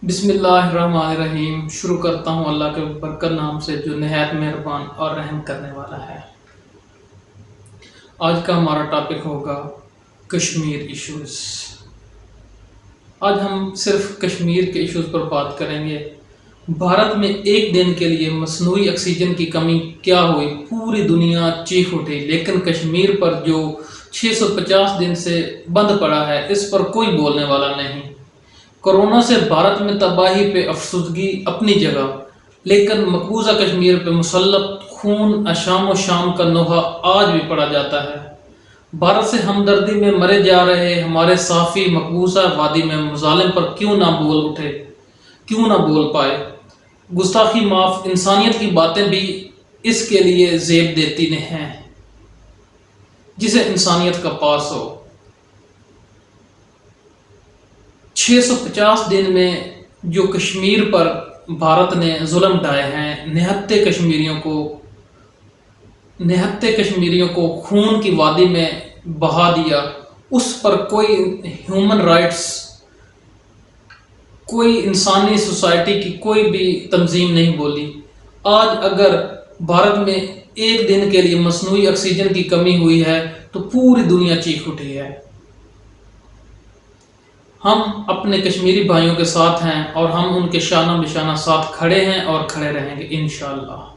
بسم اللہ الرحمن الرحیم۔ شروع کرتا ہوں اللہ کے برکت نام سے جو نہایت مہربان اور رحم کرنے والا ہے۔ آج کا ہمارا ٹاپک ہوگا کشمیر ایشوز۔ آج ہم صرف کشمیر کے ایشوز پر بات کریں گے۔ بھارت میں ایک دن کے لیے مصنوعی آکسیجن کی کمی کیا ہوئی، پوری دنیا چیخ اٹھی، لیکن کشمیر پر جو 650 دن سے بند پڑا ہے اس پر کوئی بولنے والا نہیں۔ کورونا سے بھارت میں تباہی پہ افسردگی اپنی جگہ، لیکن مقبوضہ کشمیر پہ مسلط خون اشام و شام کا نوحہ آج بھی پڑا جاتا ہے۔ بھارت سے ہمدردی میں مرے جا رہے ہمارے صحافی مقبوضہ وادی میں مظالم پر کیوں نہ بول پائے۔ گستاخی معاف، انسانیت کی باتیں بھی اس کے لیے زیب دیتی ہیں جسے انسانیت کا پاس ہو۔ 650 دن میں جو کشمیر پر بھارت نے ظلم ڈھائے ہیں، نہتے کشمیریوں کو خون کی وادی میں بہا دیا، اس پر کوئی ہیومن رائٹس، کوئی انسانی سوسائٹی کی کوئی بھی تنظیم نہیں بولی۔ آج اگر بھارت میں ایک دن کے لیے مصنوعی آکسیجن کی کمی ہوئی ہے تو پوری دنیا چیخ اٹھی ہے۔ ہم اپنے کشمیری بھائیوں کے ساتھ ہیں اور ہم ان کے شانہ بشانہ ساتھ کھڑے ہیں اور کھڑے رہیں گے انشاءاللہ۔